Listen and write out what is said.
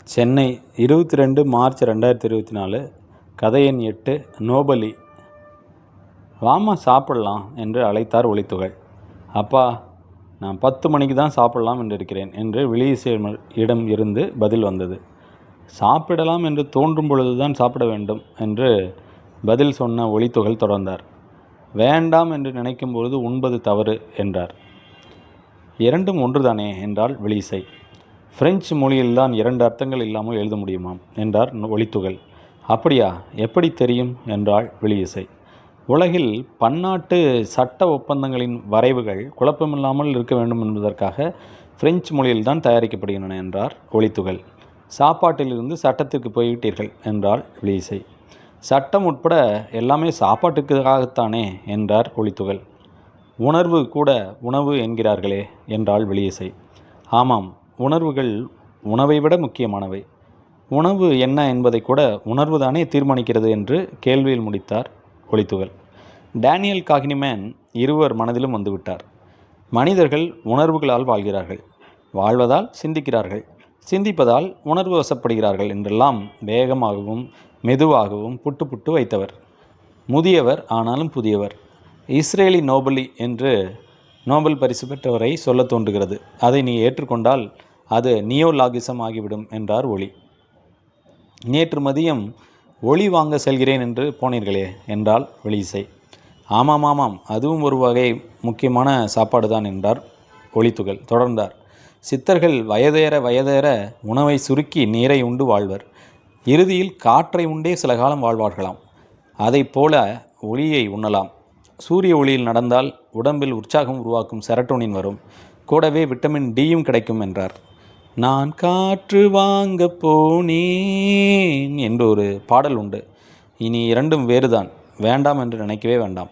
Chennai 22 March 2024. கதை எண் 8. நோபலி. வாமா சாப்பிடலாம் என்று அழைத்தார் ஒளித்துகள். அப்பா, நான் 10 மணிக்கு தான் சாப்பிடலாம் என்றிருக்கிறேன் என்று வில்லியிடம் இருந்து பதில் வந்தது. சாப்பிடலாம் என்று தோன்றும் பொழுது தான் சாப்பிட வேண்டும் என்று பதில் சொன்ன ஒளித்துகள் தொடர்ந்தார். வேண்டாம் என்று நினைக்கும் பொழுது உண்பது தவறு என்றார். இரண்டும் ஒன்றுதானே என்றாள் வில்லிசை. பிரெஞ்சு மொழியில்தான் 2 அர்த்தங்கள் இல்லாமல் எழுத முடியுமாம் என்றார் ஒளித்துகள். அப்படியா, எப்படி தெரியும் என்றாள் வில்லிசை. உலகில் பன்னாட்டு சட்ட ஒப்பந்தங்களின் வரைவுகள் குழப்பமில்லாமல் இருக்க வேண்டும் என்பதற்காக பிரெஞ்சு மொழியில்தான் தயாரிக்கப்படுகின்றன என்றார் ஒளித்துகள். சாப்பாட்டிலிருந்து சட்டத்திற்கு போய்விட்டீர்கள் என்றாள் வில்லிசை. சட்டம் உட்பட எல்லாமே சாப்பாட்டுக்காகத்தானே என்றார் ஒளித்துகள். உணர்வு கூட உணவு என்கிறார்களே என்றாள் வில்லிசை. ஆமாம், உணர்வுகள் உணவை விட முக்கியமானவை. உணவு என்ன என்பதை கூட உணர்வுதானே தீர்மானிக்கிறது என்று கேள்வியில் முடித்தார் ஒளித்துகள். டேனியல் காஹ்னிமேன் இருவர் மனதிலும் வந்துவிட்டார். மனிதர்கள் உணர்வுகளால் வாழ்கிறார்கள், வாழ்வதால் சிந்திக்கிறார்கள், சிந்திப்பதால் உணர்வு வசப்படுகிறார்கள் என்றெல்லாம் வேகமாகவும் மெதுவாகவும் புட்டு புட்டு வைத்தவர். முதியவர், ஆனாலும் புதியவர். இஸ்ரேலி நோபலி என்று நோபல் பரிசு பெற்றவரை சொல்ல தோன்றுகிறது. அதை நீ ஏற்றுக்கொண்டால் அது நியோலாகிசம் ஆகிவிடும் என்றார் ஒளி. நேற்று மதியம் ஒளி வாங்க செல்கிறேன் என்று போனீர்களே என்றாள் வில்லிசை. ஆமாம் ஆமாம், அதுவும் ஒரு வகை முக்கியமான சாப்பாடு தான் என்றார் ஒளித்துகள். தொடர்ந்தார். சித்தர்கள் வயதேற உணவை சுருக்கி நீரை உண்டு வாழ்வர். இறுதியில் காற்றை உண்டே சில காலம் வாழ்வார்களாம். அதை போல ஒளியை உண்ணலாம். சூரிய ஒளியில் நடந்தால் உடம்பில் உற்சாகம் உருவாக்கும் செரட்டோனின் வரும், கூடவே விட்டமின் டியும் கிடைக்கும் என்றார். நான் காற்று வாங்க போனேன் என்று ஒரு பாடல் உண்டு. இனி இரண்டும் வேறுதான். வேண்டாம் என்று நினைக்கவே வேண்டாம்.